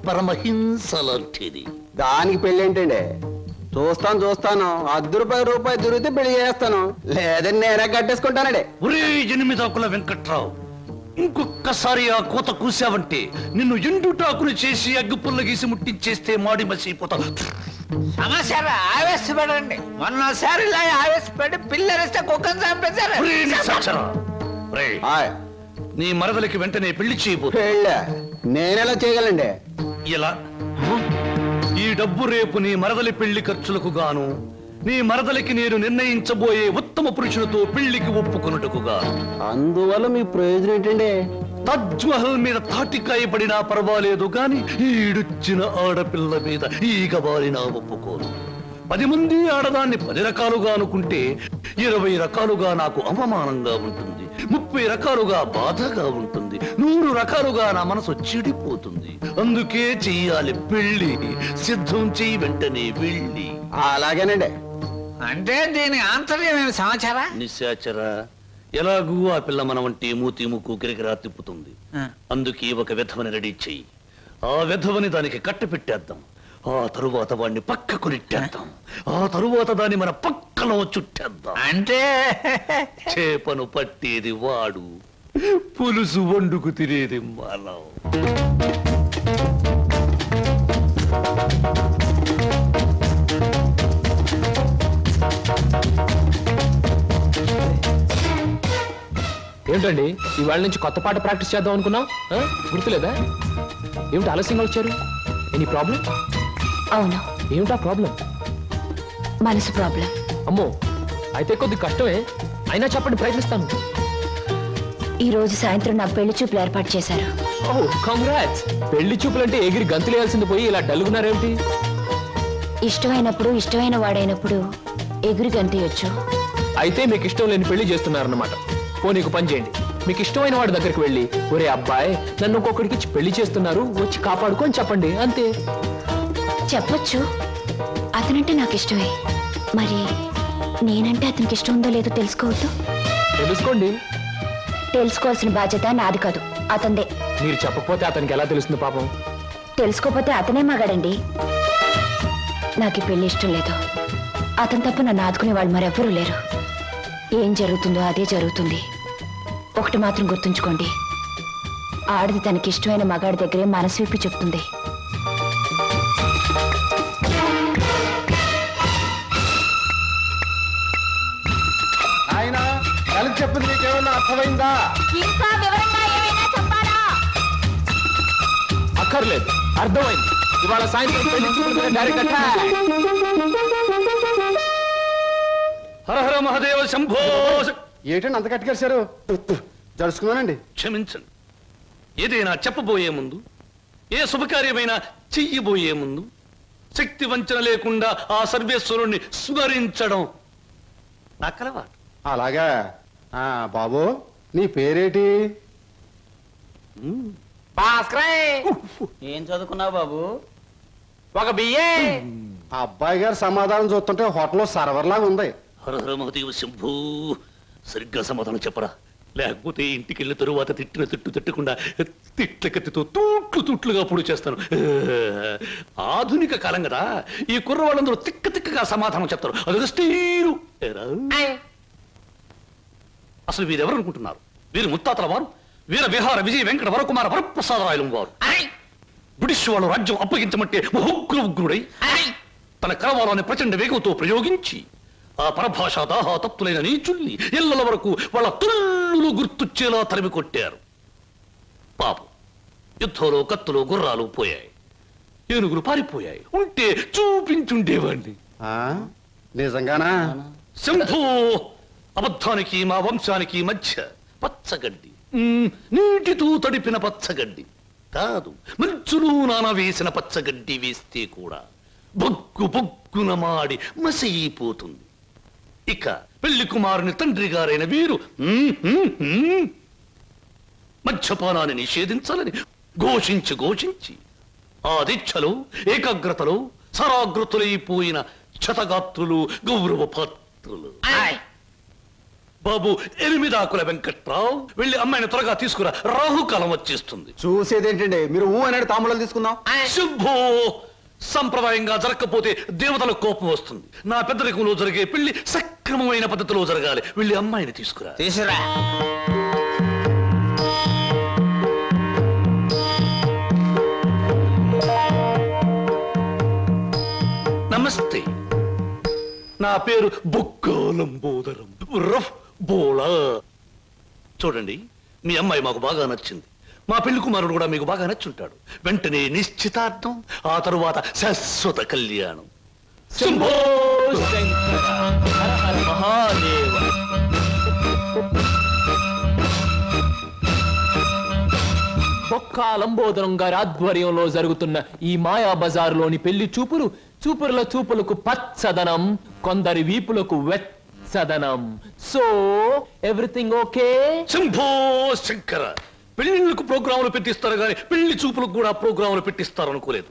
పరమహింసలాంటిది. దానికి పెళ్లి ఏంటండి? చూస్తాను ₹10 దొరికితే పెళ్లి చేస్తాను, లేదని నేనే కట్టేసుకుంటానండి. ఒరే 8 వెంకట్రావు, ఇంకొక్కసారి ఆ కోత కూసావంటే నిన్ను ఎండుటాకులు చేసి అగ్గిపుల్ల గీసి ముట్టించేస్తే మాడి మసిపోతావు. సమాచారం ఆవేశపడండి. మొన్నసారి ఇలా ఆవేశపడి పిల్లరిస్తే కుక్కను చంపేశారు. నీ మరదలకి వెంటనే పెళ్లి చేయబోతు. నేనెలా చేయగలండి? ఇలా ఈ డబ్బు రేపు నీ మరదలి పెళ్లి ఖర్చులకు గాను నీ మరదలికి నేను నిర్ణయించబోయే ఉత్తమ పురుషులతో పెళ్లికి ఒప్పుకొనుటకు గాను. అందువల్ల మీ ప్రయోజనం ఏంటండి? తాజ్ మహల్ మీద తాటికాయ పడినా పర్వాలేదు గాని ఈడుచ్చిన ఆడపిల్ల మీద ఈగ బారినా ఒప్పుకోను. 10 మంది ఆడదాన్ని 10 రకాలుగా అనుకుంటే 20 రకాలుగా నాకు అవమానంగా ఉంటుంది, 30 రకాలుగా బాధగా ఉంటుంది, 100 రకాలుగా నా మనసు చెడిపోతుంది. అందుకే చెయ్యాలి పెళ్లి. సిద్ధం చెయ్యి వెంటనే వెళ్ళి. అలాగేనండి. అంటే దీని ఆంతర్యం ఏమి సమాచారా? నిశాచరా, ఎలాగూ ఆ పిల్ల మన వంటి మూతి ముక్కు కిరికిరా తిప్పుతుంది. అందుకే ఒక విధవని రెడీ చెయ్యి. ఆ విధవని దానికి కట్ట పెట్టేద్దాం. ఆ తరువాత వాడిని పక్కకు నెట్టేద్దాం. ఆ తరువాత దాన్ని మన పక్కలో చుట్టేద్దాం. అంటే చేపను పట్టేది వాడు, పులుసు వండుకు తినేది మనం. ఏమిటండి ఇవాళ నుంచి కొత్త పాట ప్రాక్టీస్ చేద్దాం అనుకున్నాం, గుర్తులేదా? ఏమిటి ఆలస్యంగా వచ్చారు? Any problem? అవును. ఏమిటా ప్రాబ్లం? మనసు ప్రాబ్లం. అమ్మో, అయితే కొద్ది కష్టమే, అయినా చెప్పండి, ప్రయత్నిస్తాను. ఈ రోజు సాయంత్రం నా పెళ్లి చూపులు ఏర్పాటు చేశారు. ఓ కంగ్రాట్స్. పెళ్లి చూపులంటే ఎగిరి గంతులేయాల్సింది పోయి ఇలా డల్గున్నారేమిటి? ఇష్టమైనప్పుడు ఇష్టమైన వాడైనప్పుడు ఎగురి గంతయొచ్చు. అయితే మీకు ఇష్టం లేని పెళ్లి చేస్తున్నారన్నమాట. ఓ నీకు పని చేయండి, మీకు ఇష్టమైన వాడి దగ్గరికి వెళ్ళి, ఒరే అబ్బాయి నన్ను ఒక్కొక్కడికి ఇచ్చి పెళ్లి చేస్తున్నారు, వచ్చి కాపాడుకొని చెప్పండి, అంతే. చెప్పొచ్చు, అతనంటే నాకు ఇష్టమే. మరి నేనంటే అతనికి ఇష్టం ఉందో లేదో తెలుసుకోవద్దు? తెలుసుకోండి. తెలుసుకోవాల్సిన బాధ్యత నాది కాదు, అతందే. మీరు చెప్పకపోతే అతనికి ఎలా తెలుస్తుంది పాపం? తెలుసుకోపోతే అతనే మగాడండి. నాకు ఈ పెళ్లి ఇష్టం లేదు. అతను తప్ప నన్ను ఆదుకునే వాళ్ళు మరెవ్వరూ లేరు. ఏం జరుగుతుందో అదే జరుగుతుంది. ఒకటి మాత్రం గుర్తుంచుకోండి, ఆడది తనకి ఇష్టమైన మగాడి దగ్గరే మనసు విప్పి చెప్తుంది. ఆయన కలిసి చెప్పింది మీకేమన్నా అర్థమైందా? ఇంకా వివరంగా ఏమైనా చెప్పాలా? అక్కర్లేదు, అర్థమైంది. ఇవాళ సాయంత్రం పెళ్లి చూపులు డైరెక్ట్ అటాక్. హర హర మహాదేవ శంభో. ఏంటండి అంత కట్టుకేశారు? జరుచుకున్నానండి. క్షమించండి. ఏదైనా చెప్పబోయే ముందు, ఏ శుభకార్యమైనా చెయ్యబోయే ముందు శక్తి వంచన లేకుండా ఆ సర్వేశ్వరుణ్ణి స్మరించడం నా కలవాటు. అలాగా. బాబు నీ పేరేటి? ఏం చదువుకున్నావు బాబు? ఒక బిఏ. అబ్బాయి గారు సమాధానం చూస్తుంటే హోటల్లో సర్వర్ లాగా ఉంది. హర హర మహాదేవ శంభూ. సరిగ్గా సమాధానం చెప్పరా, లేకపోతే ఇంటికి వెళ్ళిన తరువాత తిట్టిన తిట్టు తిట్టకుండా తిట్ల కత్తితో తూట్లుగా పొడి చేస్తాను. ఆధునిక కాలం కదా, ఈ కుర్రవాళ్ళందరూ తిక్కగా సమాధానం చెప్తారు. అదొక స్టీరు. అసలు వీరెవరు అనుకుంటున్నారు? వీరు ముత్తాతల వారు, వీర విహార విజయ వెంకట వరకుమార వరప్రసాదరాయలు వారు. బ్రిటిష్ వాళ్ళు రాజ్యం అప్పగించమంటే ఉగ్రుడై తన కరవాలని ప్రచండ వేగంతో ప్రయోగించి ఆ పరభాషా దాహాతత్తులైన నీచుల్ని ఇళ్ల వరకు వాళ్ళ తుళ్ళు గుర్తుచ్చేలా తరిమి కొట్టారు. పాపం, యుద్ధంలో కత్తులు గుర్రాలు పోయాయి, ఏనుగులు పారిపోయాయి. ఉంటే చూపించుండేవాణ్ణి. నిజంగానా? శంభూ, అబద్ధానికి మా వంశానికి మధ్య పచ్చగడ్డి, నీటితో తడిపిన పచ్చగడ్డి కాదు, మంచులు నాన వేసిన పచ్చగడ్డి వేస్తే కూడా బొగ్గు బొగ్గున మాడి మసైపోతుంది. ఇక పెళ్లి కుమారుని తండ్రి గారైన వీరు మద్యపానాన్ని నిషేధించాలని ఘోషించి ఆ దీక్షలో ఏకాగ్రతలో సరాగ్రతులైపోయిన క్షతగాత్రులు, గౌరవ పాత్రులు. బాబు 8 ఆకుల వెంకట్రావు వెళ్ళి అమ్మాయిని త్వరగా తీసుకురా, రాహుకాలం వచ్చేస్తుంది. చూసేదేంటండి మీరు అనేది తాంబూలం తీసుకుందాం. శుభో సంప్రదాయంగా జరగకపోతే దేవతలకు కోపం వస్తుంది. నా పెద్దరికంలో జరిగే పెళ్లి సక్రమమైన పద్ధతిలో జరగాలి. వెళ్ళి అమ్మాయిని తీసుకురా. తీసురా. నమస్తే, నా పేరు బొక్కాలంబోదరం రఫ్ బోలా. చూడండి, మీ అమ్మాయి మాకు బాగా నచ్చింది. మా పెళ్లి కుమారుడు కూడా మీకు బాగా నచ్చుంటాడు. వెంటనే నిశ్చితార్థం, ఆ తరువాత శాశ్వత కళ్యాణం. శంభో శంకర హర హర మహాదేవ. బొక్కాలంబోదరం గారి ఆధ్వర్యంలో జరుగుతున్న ఈ మాయా బజారులోని పెళ్లి చూపుల చూపులకు పచ్చదనం, కొందరి వీపులకు వెచ్చదనం. So everything okay? Shambho Shankara, పెళ్లిళ్ళకు ప్రోగ్రాములు పెట్టిస్తారు కానీ పెళ్లి చూపులకు కూడా ప్రోగ్రాములు పెట్టిస్తారు అనుకోలేదు.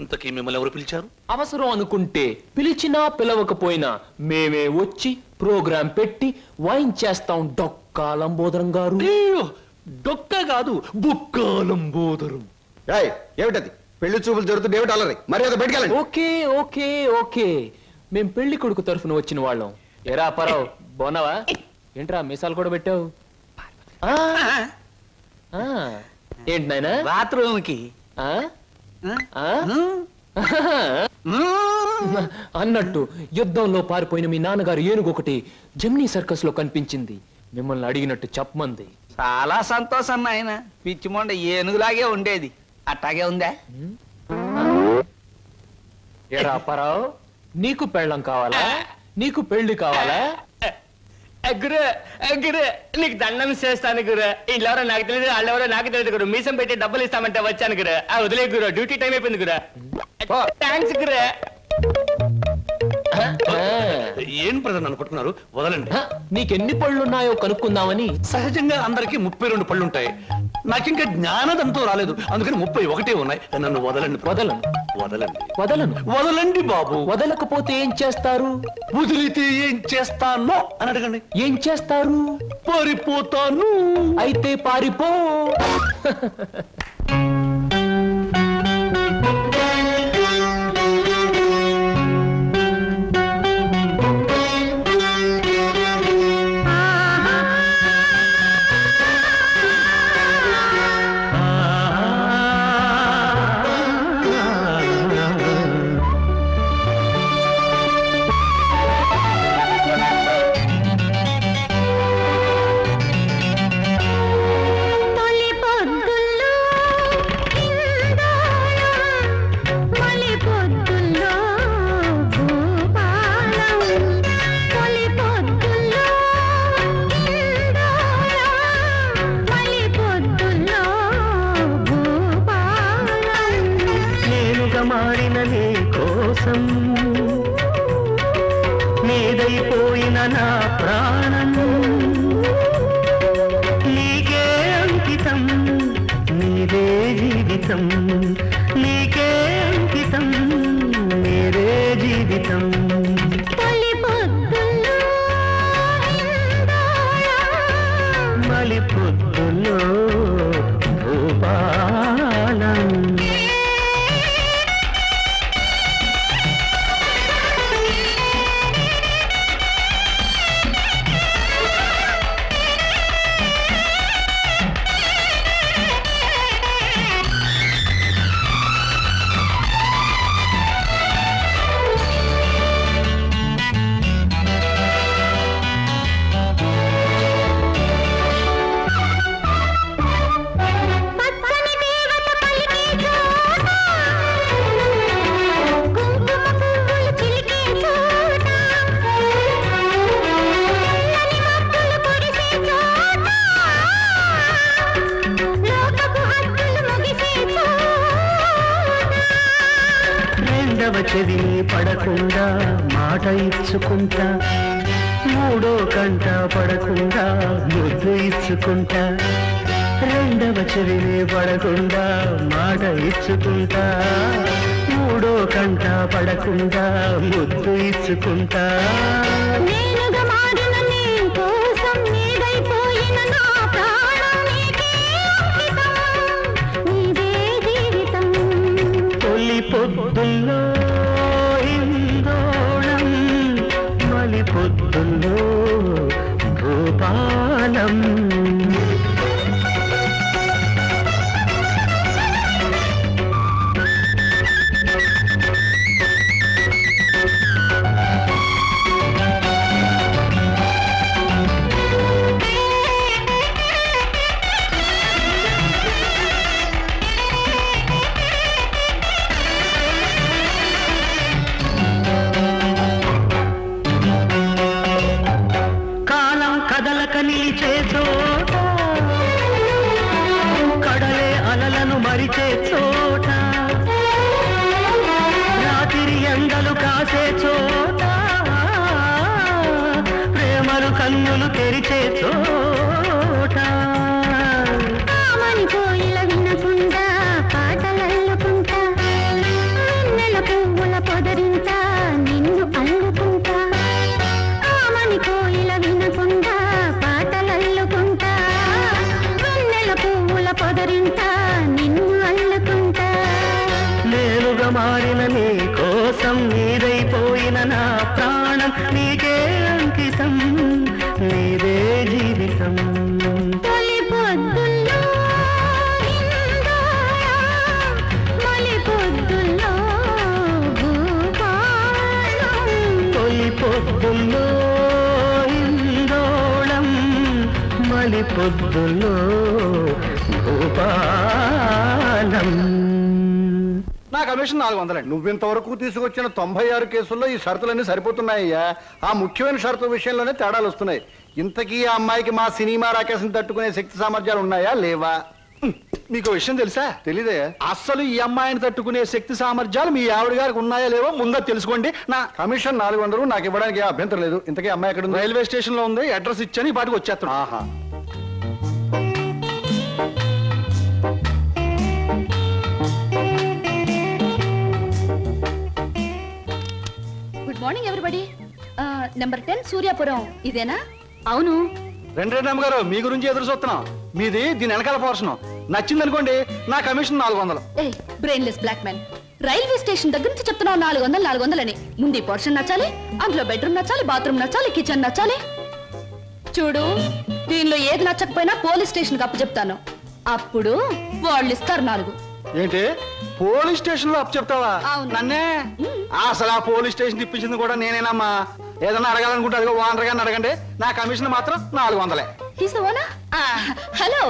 ఇంతకీ మిమ్మల్ని ఎవరు పిలిచారు? అవసరం అనుకుంటే పిలిచినా పిలవకపోయినా మేమే వచ్చి ప్రోగ్రాం పెట్టి వాయించేస్తాం డొక్కాలంబోదరం గారు. డొక్క కాదు, బొక్కాలంబోదరం. ఏమిటది? పెళ్లి చూపులు జరుగుతుంది, ఏమిటి అల్లరి? మరి అది బయటకెళ్ళండి. ఓకే ఓకే ఓకే, మేం పెళ్లి కొడుకు తరఫున వచ్చిన వాళ్ళం. ఎరా పరావు, బాగున్నావా? ఏంట్రా మీసాలు కూడా పెట్టావు? ఏంటి నాయనా? బాత్రూమ్ కి అన్నట్టు యుద్ధంలో పారిపోయిన మీ నాన్నగారు ఏనుగొకటి జమ్నీ సర్కస్ లో కనిపించింది. మిమ్మల్ని అడిగినట్టు చెప్పమంది. చాలా సంతోషం నాయన. పిచ్చి మొండ ఏనుగులాగే ఉండేది, అట్టాగే ఉందా? ఎరా పరావు, నీకు పెళ్ళం కావాలా? నీకు పెళ్లి కావాలా? గురు గురు నీకు దండం చేస్తాను గురు. వీళ్ళెవరో నాకు తెలియదు, వాళ్ళెవరో నాకు తెలియదు గురు. మీసం పెట్టి డబ్బులు ఇస్తామంటే వచ్చాను గురు. వదిలే గురు, డ్యూటీ టైం అయిపోయింది గురు. థ్యాంక్స్ గురు. ఏం ప్రజలు నన్ను పట్టుకున్నారు? వదలండి. నీకెన్ని పళ్ళున్నాయో కనుక్కుందామని. సహజంగా అందరికీ 32 పళ్ళుంటాయి. నాకింకా జ్ఞానదంతో రాలేదు, అందుకని 31 ఉన్నాయి. నన్ను వదలండి. వదలను వదలండి. వదలను. వదలండి బాబు. వదలకపోతే ఏం చేస్తారు? వదిలితే ఏం చేస్తానో అని అడగండి. ఏం చేస్తారు? పారిపోతాను. అయితే పారిపో. మారిన నీ కోసం నీదైపోయిన నా ప్రాణం నీకే అంకితం, నీదే జీవితం, నీకే అంకితం, నీదే జీవితం. మలి పొద్దులో భూపాలం. చెవిని పడకుండా మాట ఇచ్చుకుంటా, మూడో కంట పడకుండా ముద్దు ఇచ్చుకుంటా, రెండవ చెవిని పడకుండా మాట ఇచ్చుకుంటా, మూడో కంట పడకుండా ముద్దు ఇచ్చుకుంటా. నేనుగా మారిన నీ కోసం తొలి పొద్దుల్లో ఇందోళం మలి పొద్దుల్లో భూపాలం నిలిచే చోట కడలే అలలను మరిచే చోట రాత్రి ఎండలు కాసే చోట ప్రేమలు కన్నులు తెరిచే చోట కోయిల వినకుండా పాటలల్లుకుంటా వెన్నెల పువ్వుల పొదరింతా నిన్ను అల్లుకుంటా ఆమని కోయిల వినకుండా పాటలల్లుకుంటా వెన్నెల పువ్వుల పొదరింతా నిన్ను అల్లుకుంటా నేనుగా మారిన నీ కోసం నీదైపోయిన నా ప్రాణం నీకే అంకితం నీదే జీవితం తొలి పొద్దుల్లో మలి పొద్దుల్లో భూపాలం తొలి పొద్దుల్లో ఇందోళం మలి పొద్దుల్లో భూపాలం నా కమిషన్ 400. నువ్వింతవరకు తీసుకొచ్చిన 96 కేసుల్లో ఈ షరతులన్నీ సరిపోతున్నాయ్యా. ఆ ముఖ్యమైన షరతు విషయంలోనే తేడాలు వస్తున్నాయి. ఇంతకీ ఆ అమ్మాయికి మా సినిమా రాకేశం తట్టుకునే శక్తి సామర్థ్యాలు ఉన్నాయా లేవా? మీకు విషయం తెలుసా? తెలీదే. అస్సలు ఈ అమ్మాయిని తట్టుకునే శక్తి సామర్థ్యాలు మీ ఆవిడ గారికి ఉన్నాయా లేవో ముందు తెలుసుకోండి. నా కమిషన్ 400 నాకు ఇవ్వడానికి ఏ అభ్యంతరం లేదు. ఇంతకీ అమ్మాయి ఎక్కడ ఉంది? రైల్వే స్టేషన్ లో ఉంది. అడ్రస్ ఇచ్చాను, ఈ పాటికి వచ్చేస్తాను. ఆహా. Good morning everybody. Number 10 Suryapuram ఇదేనా? అవును. రెండు అమ్మగారు మీ గురించి ఎదురు చూస్తున్నాం. మీది దీని వెనకాల పోర్షన్ నచ్చింది అనుకోండి, నా కమిషన్ 400. ఏ brainless black man, railway station దగ్గర నుంచి చెప్తున్నావు 400 అని. ముందు ఈ పోర్షన్ నచ్చాలి, అందులో బెడ్రూమ్ నచ్చాలి, బాత్రూమ్ నచ్చాలి, కిచెన్ నచ్చాలి. చూడు, దీనిలో ఏది నచ్చకపోయినా పోలీస్ స్టేషన్ కి అప్పు చెప్తాను. అప్పుడు వాళ్ళు ఇస్తారు 4. ఏంటి పోలీస్ స్టేషన్ లో అప్పు చెప్తావా? అవును. నన్నే? అసలు ఆ పోలీస్ స్టేషన్ ఇప్పించింది కూడా నేనేనమ్మా. ఏదన్నా అడగాలనుకుంటే అదిగో ఓనర్ గారిని అడగండి. నా కమిషన్ మాత్రం 400. హలో,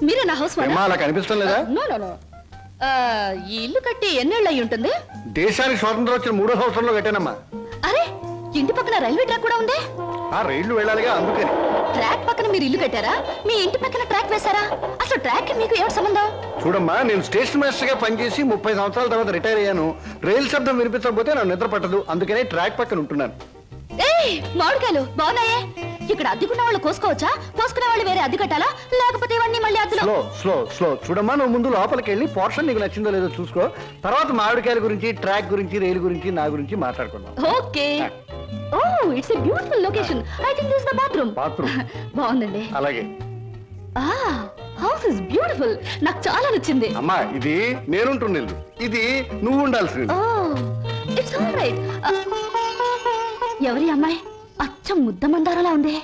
మీరే నా హౌస్ అలా కనిపిస్తాం లేదా? ఈ ఇల్లు కట్టి ఎన్నేళ్ళు అయి ఉంటుంది? దేశానికి స్వాతంత్రం వచ్చిన 3వ సంవత్సరంలో కట్టానమ్మా. అరే, ఇంటి పక్కన రైల్వే ట్రాక్ కూడా ఉంది. ఆ రైళ్లు వెళ్ళాలిగా, అందుకని. ట్రాక్ పక్కన మీరు ఇల్లు కట్టారా? మీ ఇంటి పక్కన ట్రాక్ వేశారా? అసలు ట్రాక్ మీకు ఏమిటి సంబంధం? చూడమ్మా, నేను స్టేషన్ మాస్టర్ గా పనిచేసి 30 సంవత్సరాల తర్వాత రిటైర్ అయ్యాను. రైలు శబ్దం వినిపించకపోతే నాకు నిద్ర పట్టదు. అందుకనే ట్రాక్ పక్కన ఉంటున్నాను. ఏయ్, మామిడికాయలు బాగున్నాయే. ఇక్కడ అద్దెకున్న వాళ్ళు కోసుకోవచ్చా? కోసుకునే వాళ్ళు వేరే అద్దె కట్టాలా? లేకపోతే ఇవన్నీ మళ్ళీ అద్దెలో? స్లో స్లో స్లో చూడమ్మా, నువ్వు ముందు లోపలికి వెళ్ళి పోర్షన్ నీకు నచ్చిందో లేదో చూసుకో. తర్వాత మామిడికాయల గురించి, ట్రాక్ గురించి, రైలు గురించి, నా గురించి మాట్లాడుకుందాం. Okay. Oh, it's a beautiful location. I think this is the bathroom. బాగుందండి. అలాగే. House is beautiful. నాకు చాలా నచ్చింది. అమ్మా, ఇది నేనుంటున్న ఇల్లు, ఇది నువ్వు ఉండాల్సింది. ఓ, ఇట్స్ ఆల్ రైట్. ఎవరి అమ్మాయి? అచ్చం ముద్ద మందారలా ఉంది.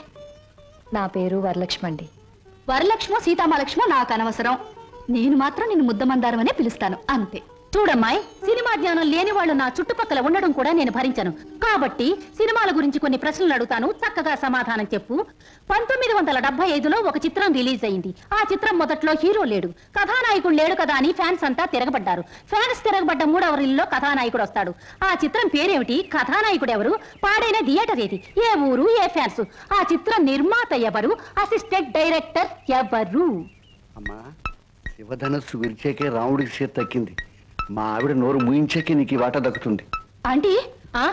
నా పేరు వరలక్ష్మి అండి. వరలక్ష్మో సీతామలక్ష్మో నాకు అనవసరం. నేను మాత్రం నిన్ను ముద్ద మందారం అనే పిలుస్తాను, అంతే. చూడమ్మాయి, సినిమా జ్ఞానం లేని వాళ్ళు నా చుట్టుపక్కల ఉండడం కూడా నేను భరించను. కాబట్టి సినిమాల గురించి కొన్ని ప్రశ్నలు అడుగుతాను, చక్కగా సమాధానం చెప్పు. 1975లో ఒక చిత్రం రిలీజ్ అయింది. ఆ చిత్రం మొదట్లో హీరో లేడు, కథానాయకుడు లేడు కదా అని ఫ్యాన్స్ అంతా తిరగబడ్డారు. ఫ్యాన్స్ తిరగబడ్డ 3వ రీల్లో కథానాయకుడు వస్తాడు. ఆ చిత్రం పేరేమిటి? కథానాయకుడు ఎవరు? పాడైన థియేటర్ ఏది? ఏ ఊరు? ఏ ఫ్యాన్స్? ఆ చిత్ర నిర్మాత ఎవరు? అసిస్టెంట్ డైరెక్టర్ ఎవరు? అమ్మా, శివధనస్సు విరిచేకే రాముడికి చేతి తక్కింది. మా ఆవిడ నోరు ముయించాకే నీకు ఈ వాటా దక్కుతుంది. ఆంటీ,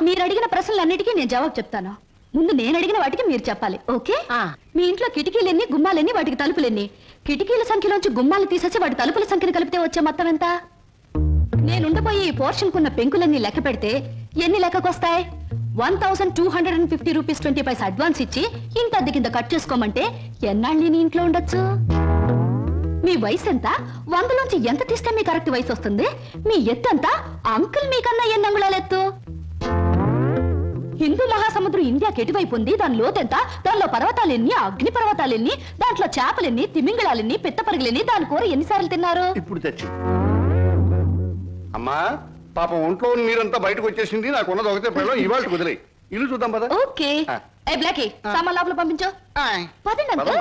మీరు అడిగిన ప్రశ్నలన్నిటికీ నేను జవాబు చెప్తాను. ముందు నేను అడిగిన వాటికి మీరు చెప్పాలి, ఓకే? మీ ఇంట్లో కిటికీలెన్ని, గుమ్మాలెన్ని, వాటికి తలుపులెన్ని? కిటికీల సంఖ్యలోంచి గుమ్మాలు తీసేసి వాటి తలుపుల సంఖ్యను కలిపితే వచ్చే మొత్తం ఎంత? నేనుండబోయే ఈ పోర్షన్ కున్న పెంకులన్నీ లెక్క పెడితే ఎన్ని లెక్కకొస్తాయి? 1250 రూపీస్ 20 పైసా అడ్వాన్స్ ఇచ్చి ఇంత అద్దె కింద కట్ చేసుకోమంటే ఎన్నాళ్ళు నీ ఇంట్లో ఉండొచ్చు? మీ వయసు ఎంత? 100లోంచి ఎంత తీస్తే మీ కరెక్ట్ వయసు వస్తుంది? మీ ఎత్తు ఎంత? అంకుల్ మీకన్నా ఎన్ని అంగుళాలు ఎత్తు? హిందూ మహాసముద్రం ఇండియాకి ఎటువైపు ఉంది? దాని లోతెంత? దానిలో పర్వతాలెన్ని, అగ్ని పర్వతాలెన్ని, దాంట్లో చేపలెన్ని, తిమింగళాలెన్ని, పిత్తపరుగులెన్ని, దాని కూర ఎన్నిసార్లు తిన్నారు? ఇప్పుడు తెచ్చి అమ్మా పాపం ఒంట్లో నీరంతా బయటకు వచ్చేసింది. నాకు ఉన్నది ఒకటే పిల్లలు, ఇవాళ కుదిలే. ఇల్లు చూద్దాం పద. ఓకే. ఏ బ్లాకీ, సామాన్ లోపల పంపించు. పదండి అంకుల్.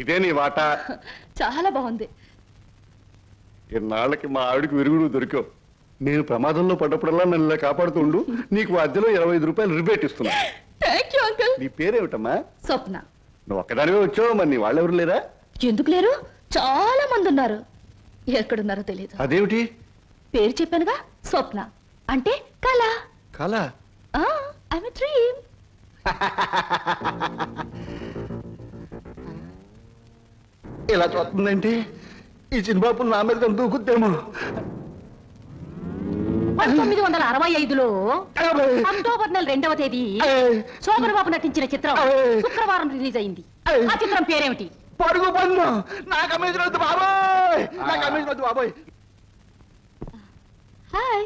ఇదే నీ వాట. చాలా బాగుంది. ఇన్నాళ్ళకి మా ఆవిడికి విరుగుడు దొరికావు. నేను ప్రమాదంలో పడ్డప్పుడల్లా నన్ను ఇలా కాపాడుతుండు. నీకు మధ్యలో 25 రూపాయలు రిబేట్ ఇస్తున్నా. Thank you uncle. నీ పేరేమిటమ్మా? స్వప్న. నువ్వు ఒక్కదానివే వచ్చావు, మరి నీ వాళ్ళెవరు లేరా? ఎందుకు లేరు? చాలా మంది ఉన్నారు. ఎక్కడున్నారో తెలియదు. అదేమిటి? పేరు చెప్పానుగా, స్వప్న అంటే కళ. కళ? I'm a dream. ఇలా చూస్తుందంటే ఈ చిన్నబాబులు నా మీద దూకుద్దేమో. 1965లో అక్టోబర్ నెల 2వ తేదీ శోభన్ బాబు నటించిన చిత్రం శుక్రవారం రిలీజ్ అయింది. ఆ చిత్రం పేరేమిటి? పడుగు పన్ను. నాకు అమ్మేసిన వద్దు బాబోయ్, నాకు అమ్మేసిన వద్దు బాబోయ్. హాయ్.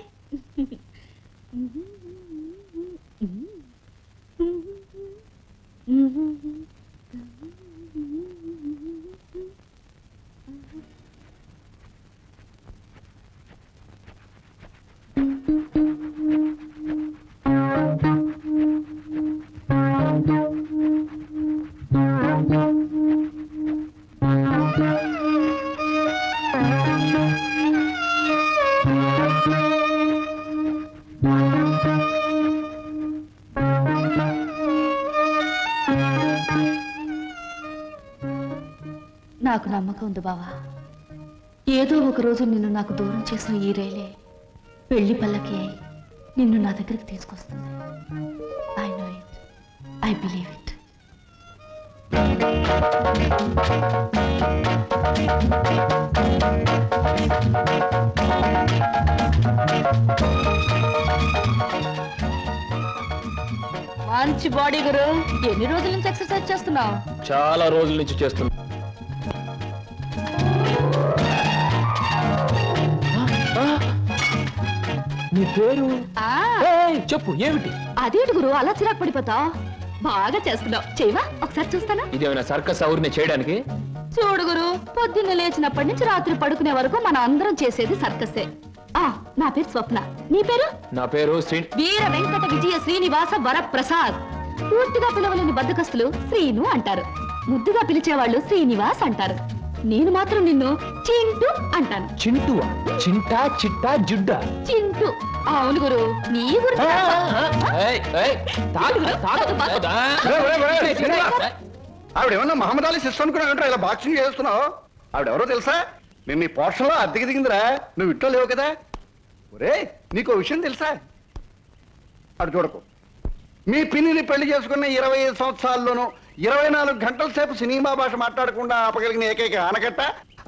నాకు నమ్మకం ఉంది బావా. ఏదో ఒక రోజు నిన్ను నాకు దూరం చేసిన ఈ రైలే పెళ్లి పల్లకి అయి నిన్ను నా దగ్గరికి తీసుకొస్తుంది. I know it, I believe it. మంచి బాడీ గురు. ఎన్ని రోజుల నుంచి ఎక్సర్సైజ్ చేస్తున్నావు? చాలా రోజుల నుంచి చేస్తున్నా. నీ పేరు? చెప్పు, ఏమిటి? అదేంటి గురు అలా చిరాకు పడిపోతావు? బాగా చేస్తున్నావు. చేయవా ఒకసారి చూస్తానా? ఇదేమైనా సర్కస్ ఊరిని చేయడానికి? చూడు గురు, పొద్దున్న లేచినప్పటి నుంచి రాత్రి పడుకునే వరకు మనం అందరం చేసేది సర్కసే. నా పేరు స్వప్న. నీ పేరు? నా పేరు వీర వెంకట విజయ శ్రీనివాస వరప్రసాద్. పూర్తిగా పిలవలేని బద్దకస్తులు శ్రీను అంటారు. ముద్దుగా పిలిచేవాళ్ళు శ్రీనివాస్ అంటారు. నేను మాత్రం నిన్ను చింటూ అంటాను. చింటువా? చింటా, చిట్టా, జుడ్డా? చింటూ. అవును గురు, నీ గురించి. ఆవిడేమన్నా మహమ్మద్ అలీ సిస్టర్ అనుకున్నావు, ఇలా బాక్సింగ్ చేస్తున్నావు. ఆవిడెవరో తెలుసా? నేను నీ పోర్షన్లో అద్దెకి దిగిందిరా. నువ్వు ఇంట్లో లేవు కదా. ఒరే, నీకు విషయం తెలుసా? అటు చూడకు. మీ పిన్నిని పెళ్లి చేసుకున్న 25 సంవత్సరాల్లోనూ 24 గంటల సేపు సినిమా భాష మాట్లాడకుండా ఆపగలిగిన ఏకైక ఆనకట్ట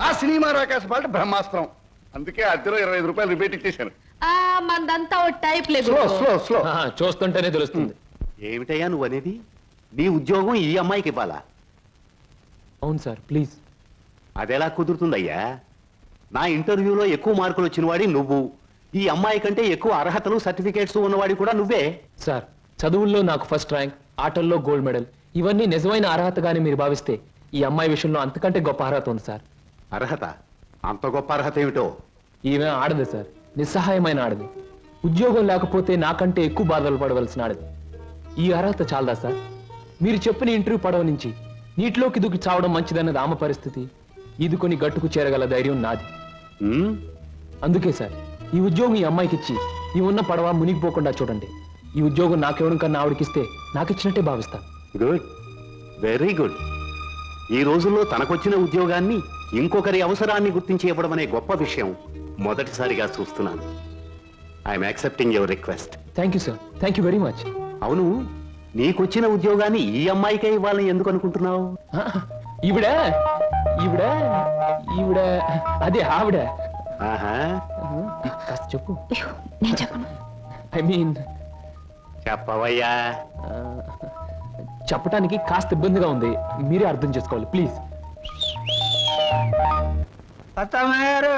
ఆ సినిమా రాకాశ పాట బ్రహ్మాస్త్రం. అందుకే అద్దెలో 25 రూపాయలు రిబేట్ ఇచ్చేశాను. మందంతా ఓ టైప్ లేదు. స్లో చూస్తుంటేనే తెలుస్తుంది. ఏమిటయ్యా నువ్వు అనేది? నీ ఉద్యోగం ఈ అమ్మాయికి ఇవ్వాలా? అవును సార్, ప్లీజ్. అదెలా కుదురుతుందయ్యా? నా ఇంటర్వ్యూలో ఎక్కువ మార్కులు వచ్చిన వాడి నువ్వు. ఈ అమ్మాయి కంటే ఎక్కువ అర్హతలు సర్టిఫికేట్స్ ఉన్నవాడి కూడా నువ్వే. సార్, చదువుల్లో నాకు ఫస్ట్ ర్యాంక్, ఆటల్లో గోల్డ్ మెడల్, ఇవన్నీ నిజమైన అర్హతగానే మీరు భావిస్తే ఈ అమ్మాయి విషయంలో అంతకంటే గొప్ప అర్హత ఉంది సార్. అర్హత? అంత గొప్ప అర్హత ఏమిటో? ఈమె ఆడదు సార్, నిస్సహాయమైన ఆడది. ఉద్యోగం లేకపోతే నాకంటే ఎక్కువ బాధలు పడవలసిన ఆడది. ఈ అర్హత చాలదా సార్? మీరు చెప్పిన ఇంటర్వ్యూ పడవ నుంచి నీటిలోకి దూకి చావడం మంచిదన్నది ఆమె పరిస్థితి. ఈదుకొని గట్టుకు చేరగల ధైర్యం నాది. అందుకే సార్, ఈ ఉద్యోగం ఈ అమ్మాయికి ఇచ్చి ఈ ఉన్న పడవ మునిగిపోకుండా చూడండి. ఈ ఉద్యోగం నాకెవడం కన్నా ఆవిడకిస్తే నాకిచ్చినట్టే భావిస్తాను. Good, very good. ఈ రోజుల్లో తనకొచ్చిన ఉద్యోగాన్ని ఇంకొకరి అవసరాన్ని గుర్తించి ఇవ్వడం అనే గొప్ప విషయం మొదటిసారిగా చూస్తున్నాను. I'm accepting your request. Thank you sir, thank you very much. అవును, నీకొచ్చిన ఉద్యోగాన్ని ఈ అమ్మాయికే ఇవ్వాలని ఎందుకు అనుకుంటున్నావు? ఈవిడ ఈవిడ ఈవిడ అదే ఆవిడ. కాస్త చెప్పు. నేను చెప్పను. ఐ మీన్ చెప్పవయ్యా. చెప్పటానికి కాస్త ఇబ్బందిగా ఉంది, మీరే అర్థం చేసుకోవాలి ప్లీజ్. అత్తమ్మ గారు